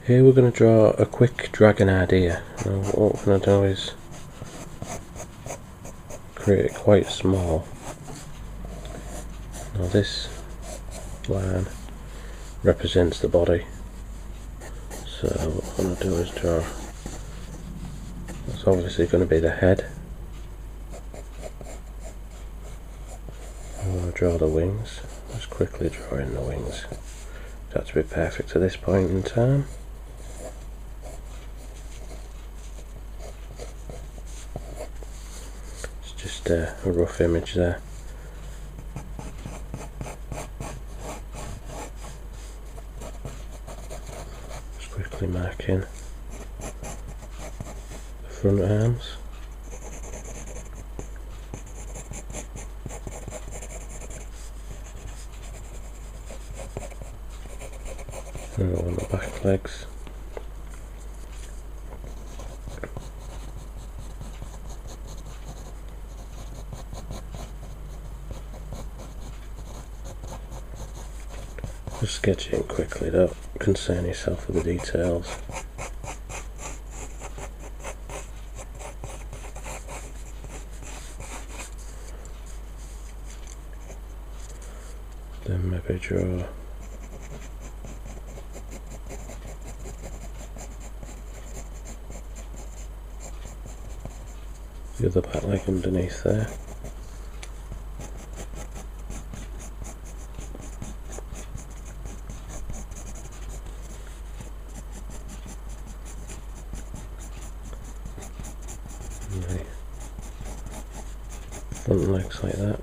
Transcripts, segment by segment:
Here we're going to draw a quick dragon idea. Now what we're going to do is create it quite small. Now this line represents the body, so what I'm going to do is draw, that's obviously going to be the head. I'm going to draw the wings, just quickly draw in the wings. That to be perfect at this point in time. It's just a rough image there. Just quickly marking the front arms. And on the back legs. Just sketch it in quickly, don't concern yourself with the details. Then maybe draw the other back leg underneath there. And the front legs like that.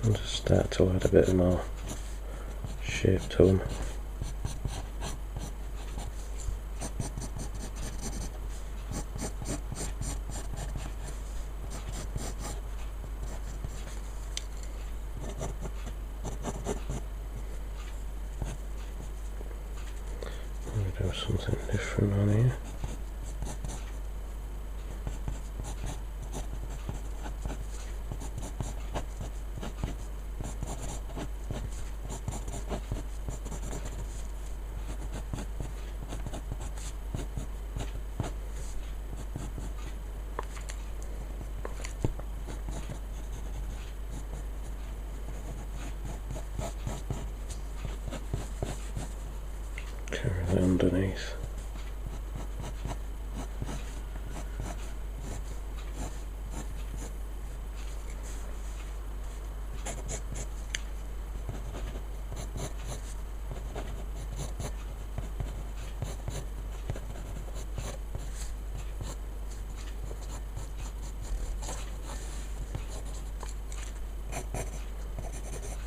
And just start to add a bit more shape to them. Do something different on here. Carry that underneath.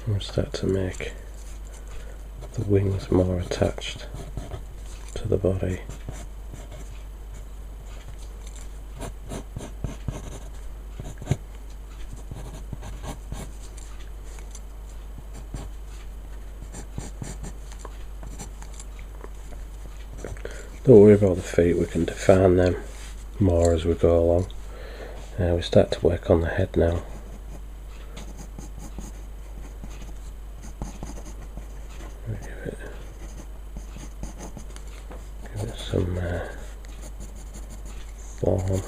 And start to make the wings more attached to the body. Don't worry about the feet, we can define them more as we go along. We start to work on the head now. Give it some form.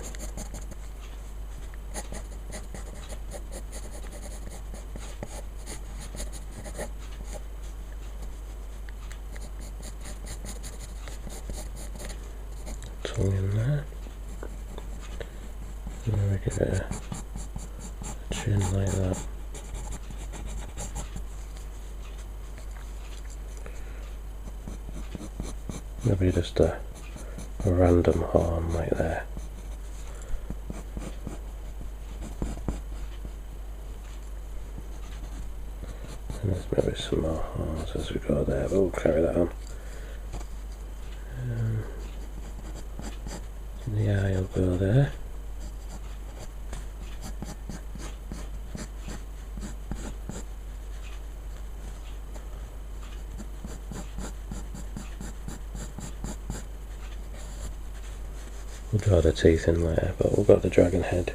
Tongue in there. And then we give it a chin like that. Maybe just a random horn like there. And there's maybe some more horns as we go there, but we'll carry that on. The eye will go there. We'll draw the teeth in later, but we've got the dragon head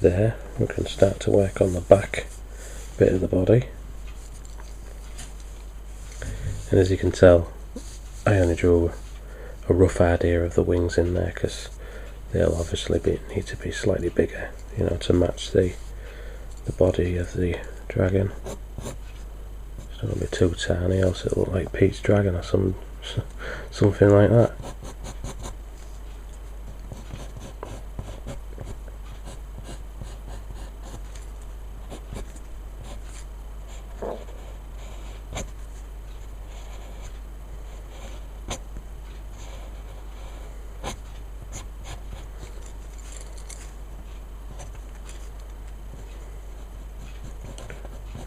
there, we can start to work on the back bit of the body. And as you can tell, I only drew a rough idea of the wings in there because they'll obviously need to be slightly bigger, you know, to match the body of the dragon. It's not going to be too tiny, else it'll look like Pete's dragon or something like that.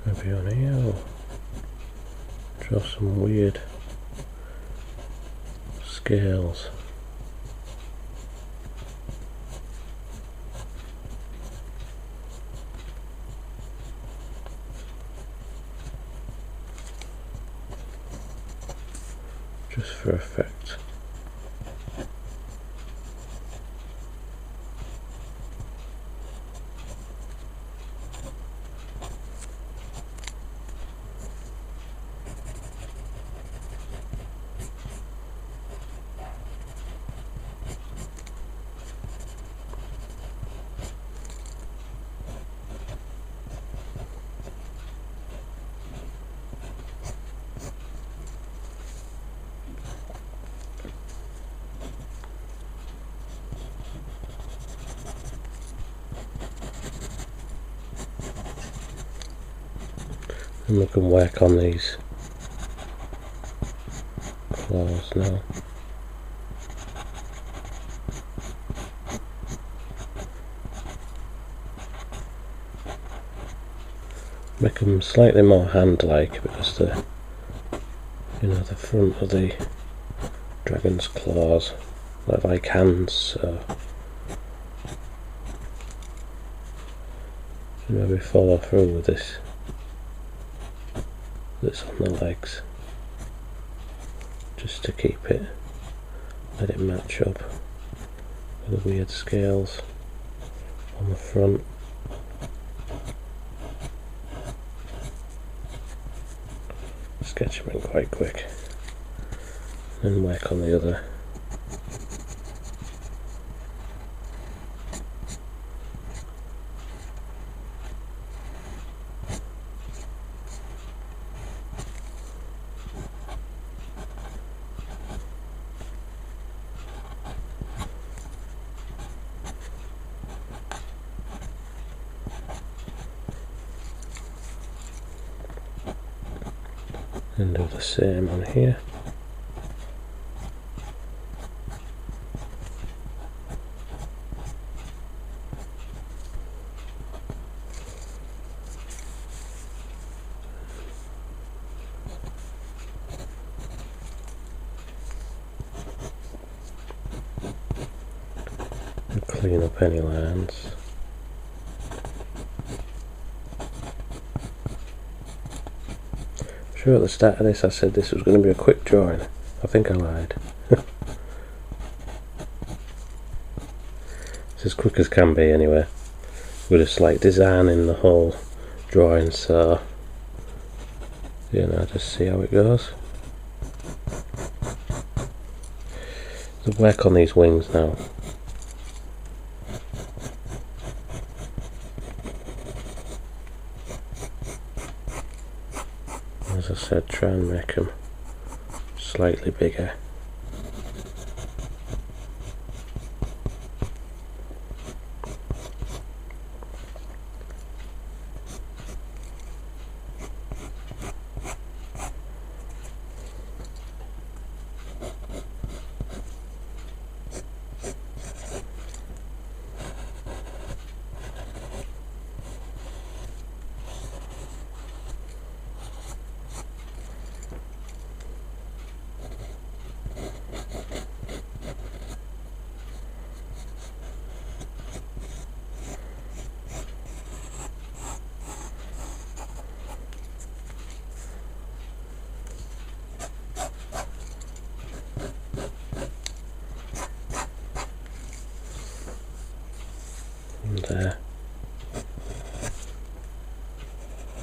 Maybe on here I'll draw some weird scales. Just for effect. And we can work on these claws now. Make them slightly more hand-like because the front of the dragon's claws are like hands, so maybe follow through with this on the legs, just to keep it, let it match up with the weird scales on the front. Sketch them in quite quick, and work on the other. And do the same on here. And clean up any lines. Sure, at the start of this I said this was going to be a quick drawing. I think I lied. It's as quick as can be anyway, with a slight design in the whole drawing, so just see how it goes. So work on these wings now. As I said, try and make them slightly bigger.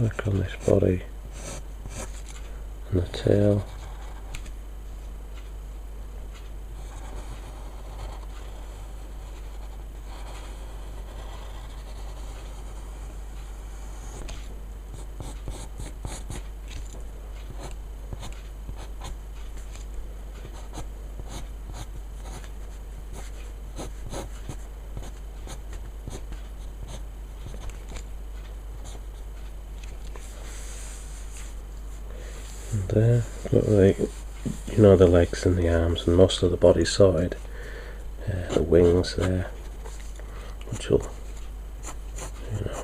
Work on this body and the tail. And there, got the legs and the arms and most of the body sorted. The wings there, which will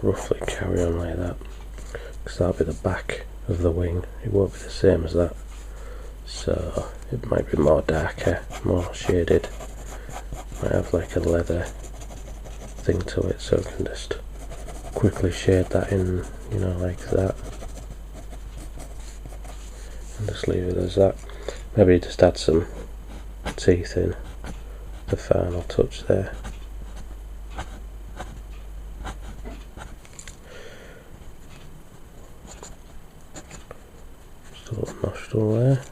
roughly carry on like that, because that'll be the back of the wing. It won't be the same as that, so it might be more darker, more shaded. Might have like a leather thing to it, so I can just quickly shade that in, like that, and just leave it as that. Maybe just add some teeth in the final touch there. Just a little nostril there.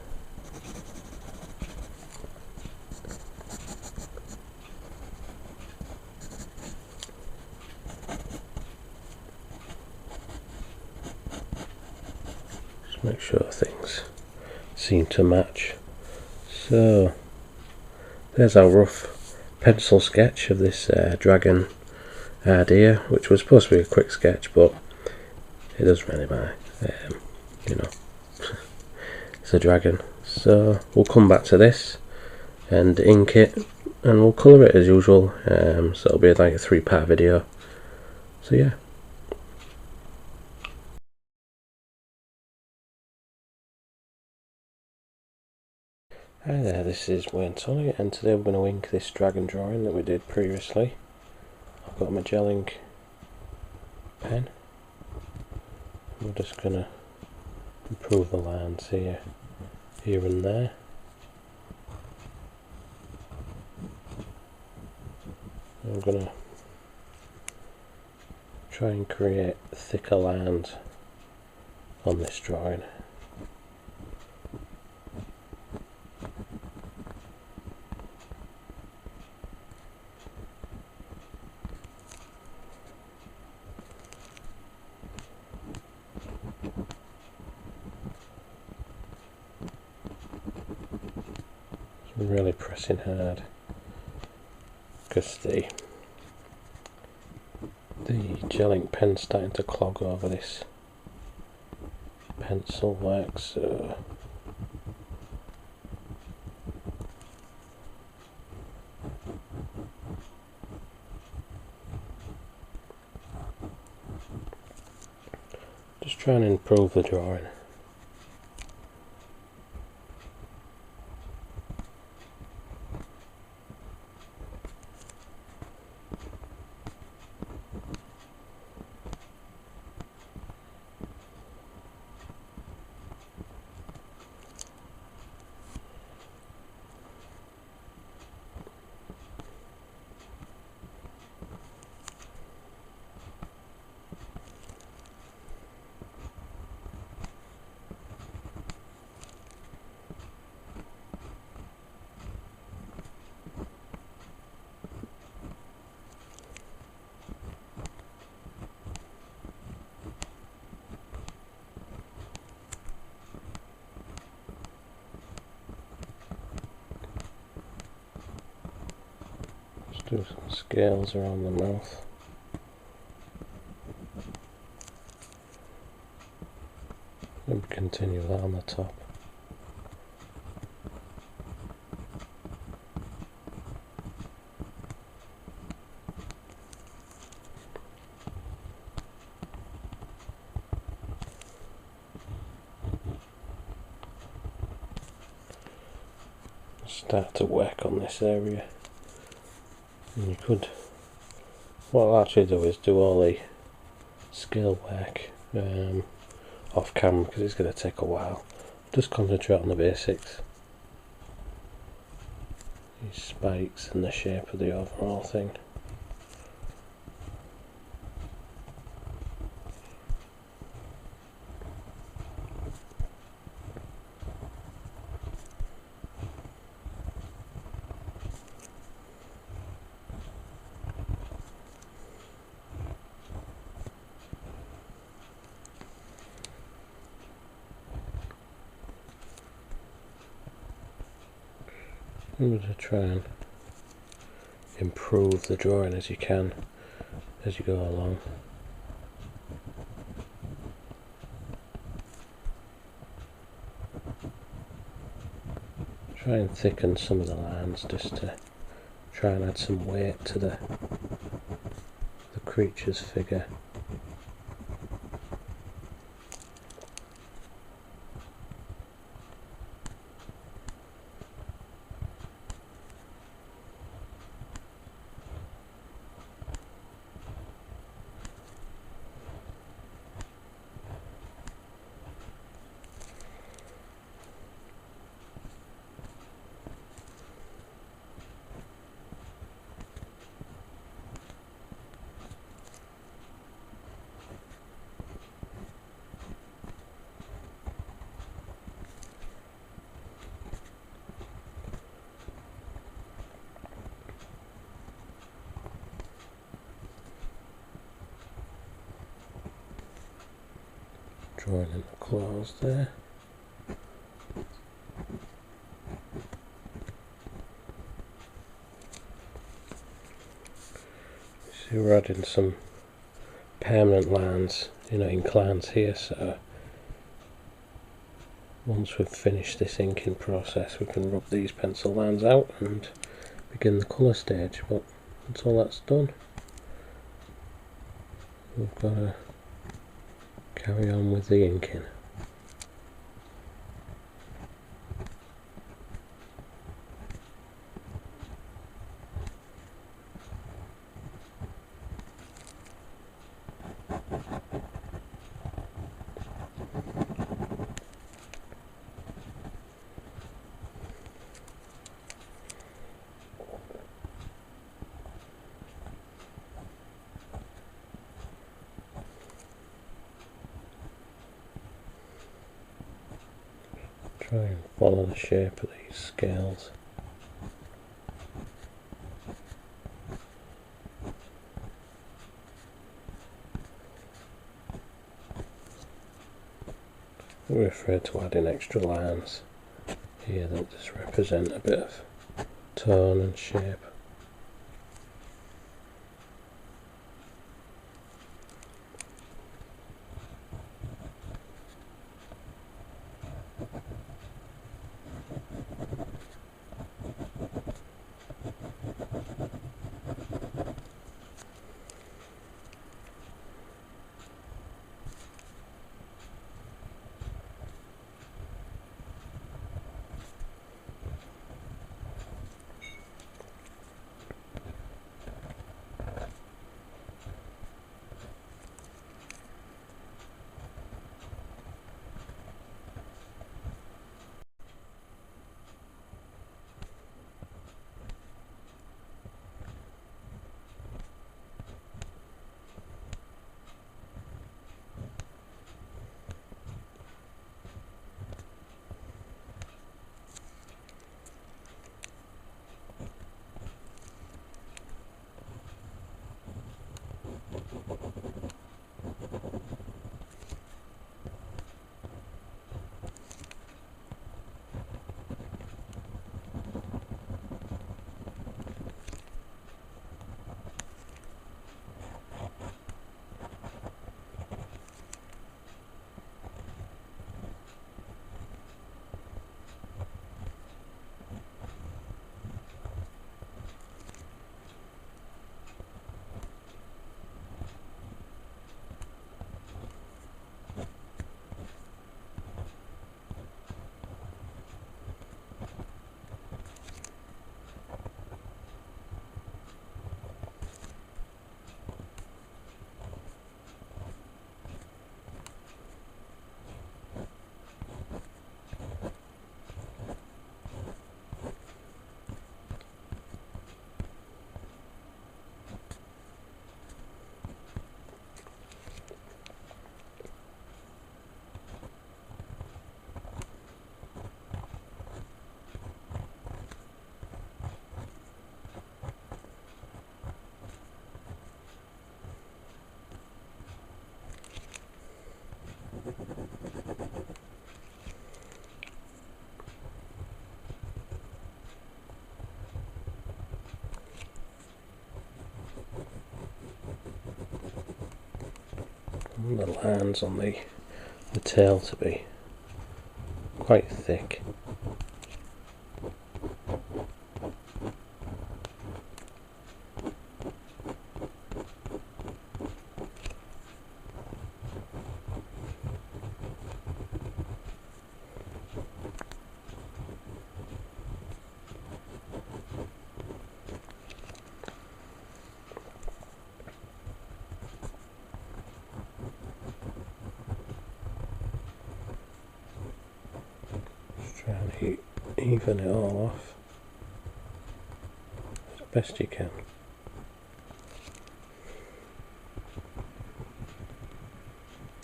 Just make sure things seem to match. So there's our rough pencil sketch of this dragon idea, which was supposed to be a quick sketch, but it doesn't really matter. It's a dragon. So we'll come back to this and ink it, and we'll colour it as usual. So it'll be like a 3-part video. So yeah. Hi there, this is Tully, and today we're going to ink this dragon drawing that we did previously. I've got my gel ink pen. We're just going to improve the lines here and there. I'm going to try and create thicker lines on this drawing. I'm really pressing hard because the gel ink pen's starting to clog over this pencil work, so just trying to improve the drawing. Do some scales around the mouth. And continue that on the top. Start to work on this area. And you could, what I'll actually do is do all the scale work off camera, because it's going to take a while. Just concentrate on the basics, these spikes and the shape of the overall thing. I'm going to try and improve the drawing as you can as you go along. Try and thicken some of the lines just to try and add some weight to the creature's figure. Drawing in the claws there. See, we're adding some permanent lines, ink lines here, so once we've finished this inking process we can rub these pencil lines out and begin the colour stage. But until that's done, we've got to carry on with the inking. Try and follow the shape of these scales. We're afraid to add in extra lines here that just represent a bit of tone and shape. the lines on the tail to be quite thick. Try and even it all off as best you can.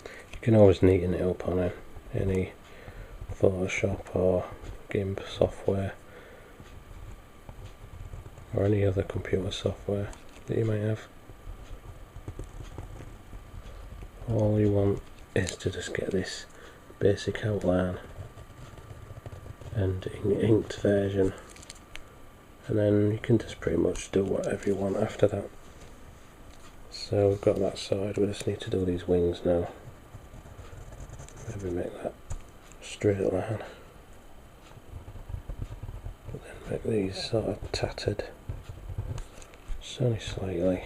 You can always neaten it up on any Photoshop or GIMP software or any other computer software that you might have. All you want is to just get this basic outline and inked version, and then you can just pretty much do whatever you want after that. So we've got that sorted. We just need to do these wings now. Maybe make that straight line, but then make these sort of tattered, just only slightly.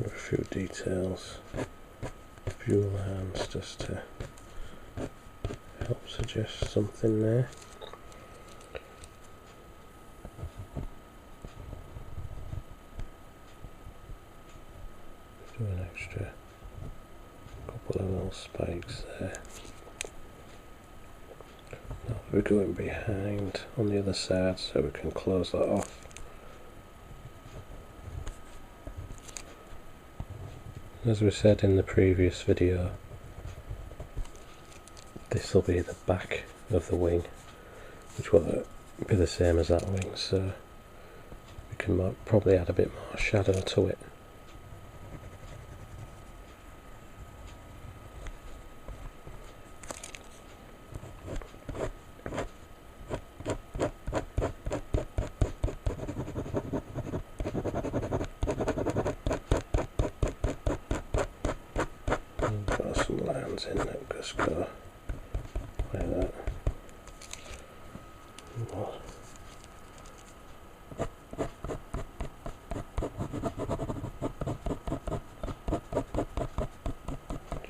A few details, a few lines just to help suggest something there. Do an extra couple of little spikes there. Now we're going behind on the other side so we can close that off. As we said in the previous video, this will be the back of the wing, which will be the same as that wing, so we can probably add a bit more shadow to it. Got some lines in that just go like that.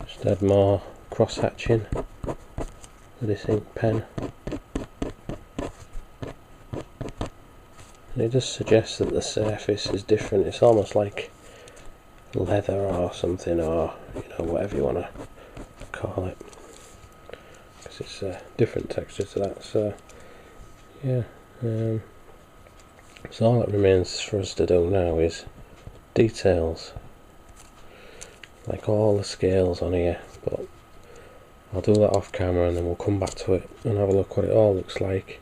Just add more cross hatching with this ink pen. And it just suggests that the surface is different. It's almost like leather or something, or whatever you want to call it, because it's a different texture to that. So yeah, so all that remains for us to do now is details, like all the scales on here, but I'll do that off camera and then we'll come back to it and have a look what it all looks like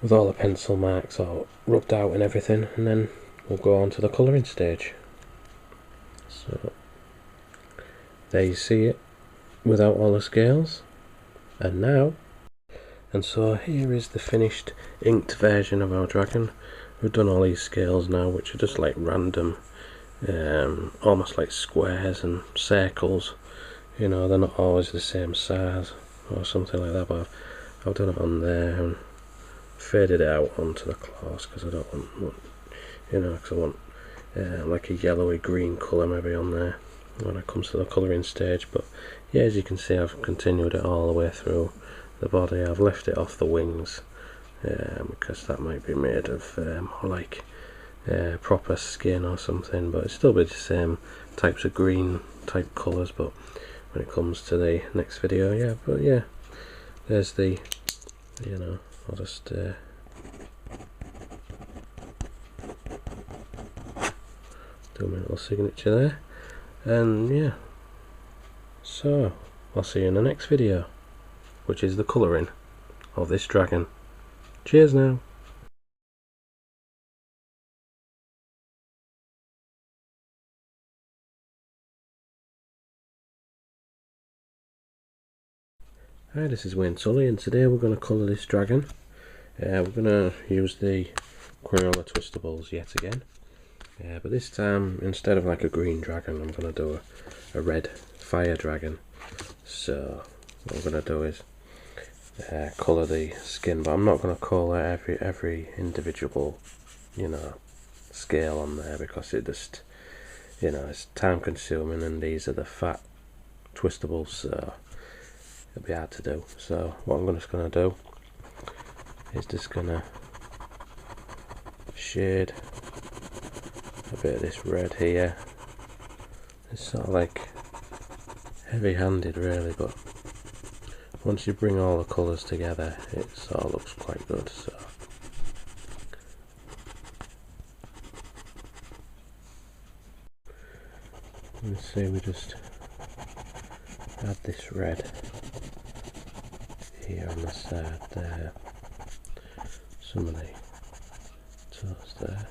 with all the pencil marks all rubbed out and everything, and then we'll go on to the colouring stage. So there you see it without all the scales, and so here is the finished inked version of our dragon. We've done all these scales now, which are just like random, almost like squares and circles. They're not always the same size or something like that, but I've done it on there and faded it out onto the claws because I don't want, because I want like a yellowy green colour maybe on there when it comes to the colouring stage. But yeah, as you can see, I've continued it all the way through the body. I've left it off the wings because that might be made of more like proper skin or something, but it's still be the same types of green type colours. But when it comes to the next video, yeah, but yeah, there's the, you know, I'll just do my little signature there, and yeah, so I'll see you in the next video, which is the colouring of this dragon. Cheers now. Hi, this is Tully, and today we're going to colour this dragon. We're going to use the Crayola Twistables yet again, but this time instead of like a green dragon, I'm going to do a red fire dragon. So what I'm going to do is colour the skin, but I'm not going to colour every individual, you know, scale on there, because it just, you know, it's time consuming, and these are the fat Twistables, so it'll be hard to do. So what I'm just going to do is just going to shade a bit of this red here. It's sort of like heavy handed really, but once you bring all the colours together it sort of looks quite good. So let's see, we just add this red here on the side there, some of the toes there.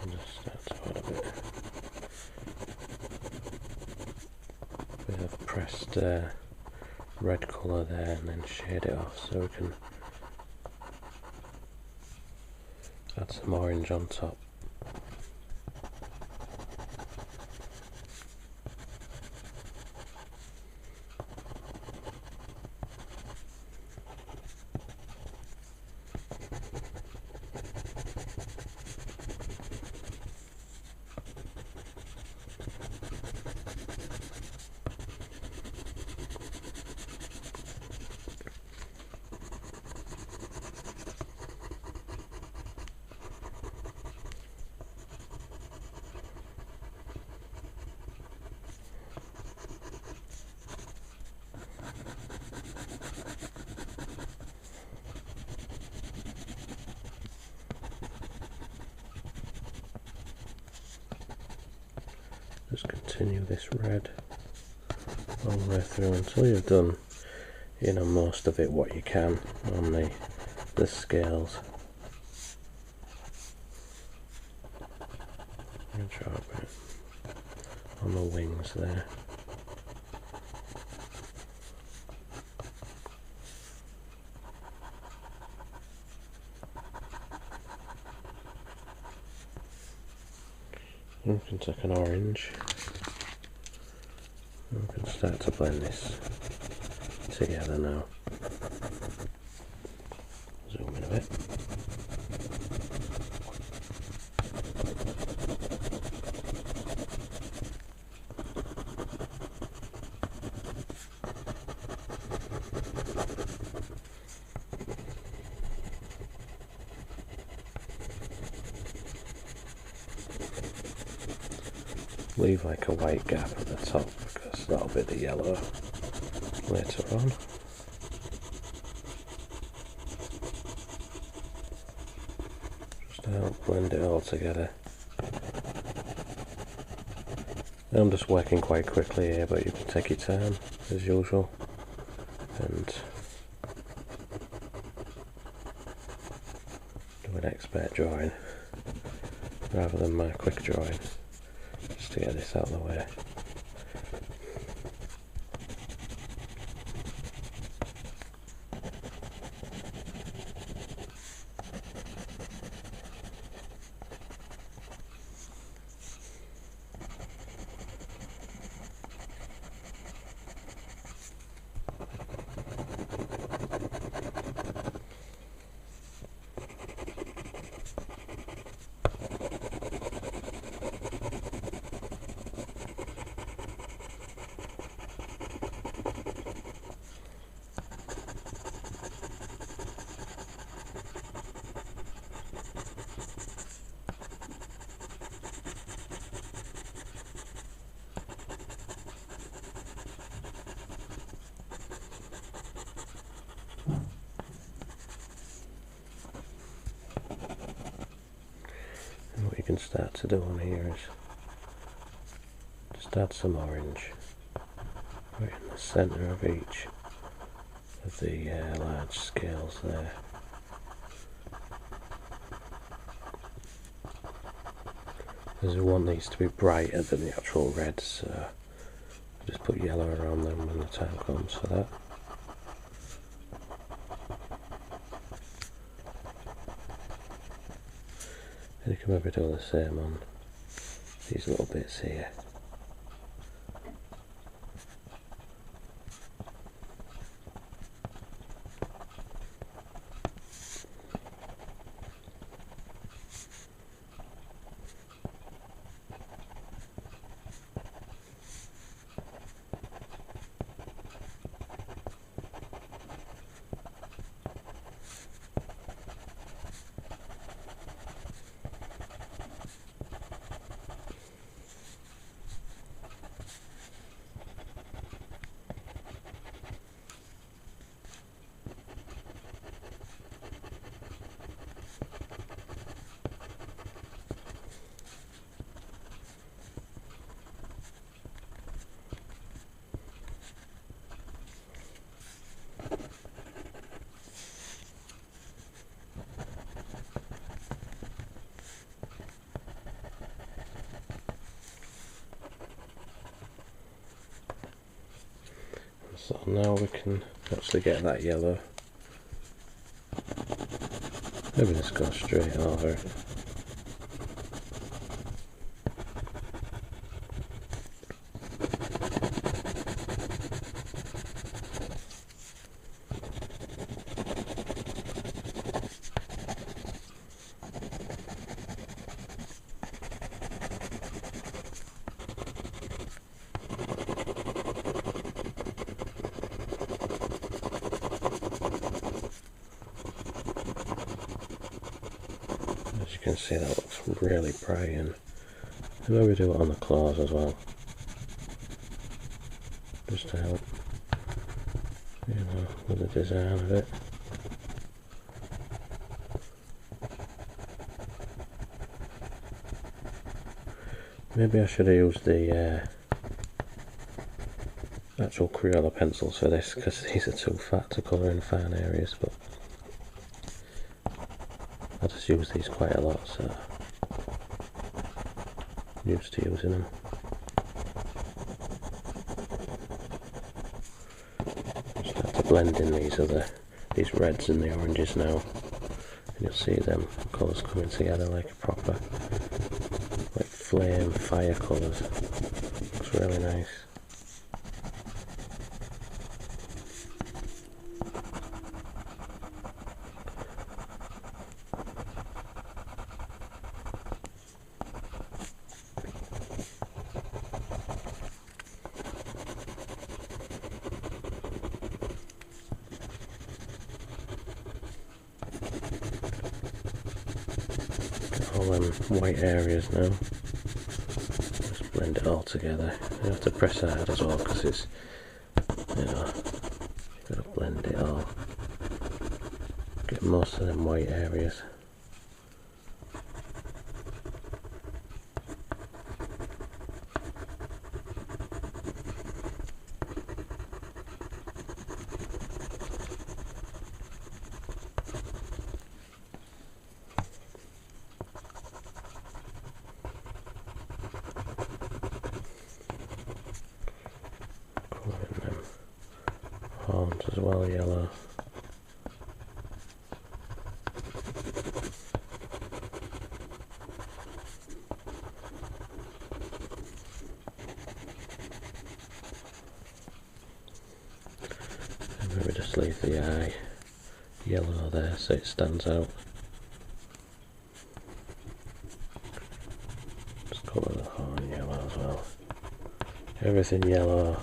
And just start to add a bit of pressed red colour there, and then shade it off so we can add some orange on top. Just continue this red all the way through until you've done, you know, most of it what you can on the scales. And try a bit on the wings there. We can take an orange, and we can start to blend this together now. Zoom in a bit. Leave like a white gap at the top, because that'll be the yellow later on. Just to help blend it all together. I'm just working quite quickly here, but you can take your time as usual and do an expert drawing rather than my quick drawing, just to get this out of the way. can start to do on here is just add some orange right in the centre of each of the large scales there. Because we want these to be brighter than the actual reds, so just put yellow around them when the time comes for that. And you can maybe do the same on these little bits here. So now we can actually get that yellow. Maybe just go straight over it. As you can see, that looks really bright, and maybe do it on the claws as well, just to help, you know, with the design of it. Maybe I should have used the actual Crayola pencils for this, because these are too fat to colour in fine areas, but I just use these quite a lot, so I'm used to using them. Start to blend in these reds and the oranges now, and you'll see them colours coming together like a proper, like flame fire colours. Looks really nice. All them white areas now. Just blend it all together. You have to press hard as well, because it's, you know, you've got to blend it all. Get most of them white areas. Horns as well, yellow. And maybe just leave the eye yellow there so it stands out. Just colour the horn yellow as well. Everything yellow.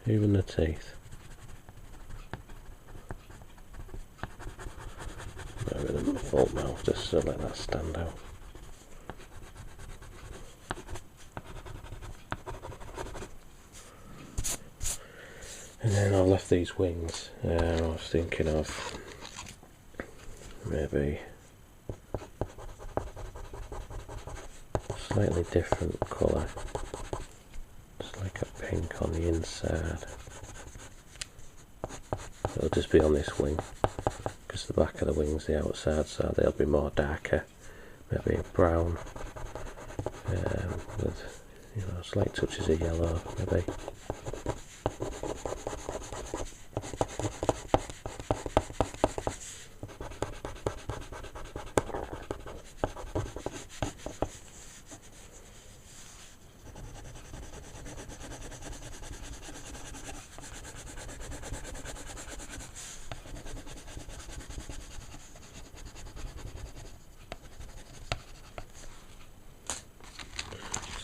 Even the teeth. Maybe the full mouth, just to let that stand out. And then I've left these wings. I was thinking of maybe slightly different colour. It's like a pink on the inside. It'll just be on this wing, because the back of the wing's the outside, so they'll be more darker. Maybe brown, with slight touches of yellow, maybe.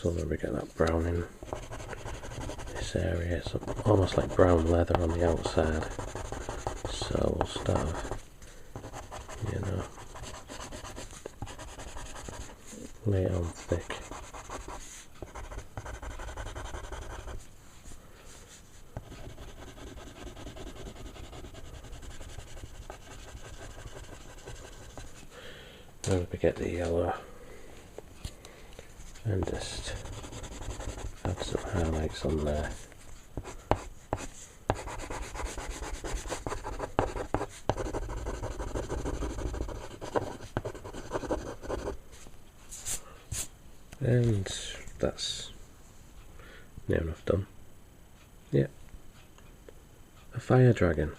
So maybe get that brown in this area. It's almost like brown leather on the outside. So we'll start, lay it on thick. Maybe get the yellow and just add some highlights on there. And that's near enough done. Yeah, a fire dragon.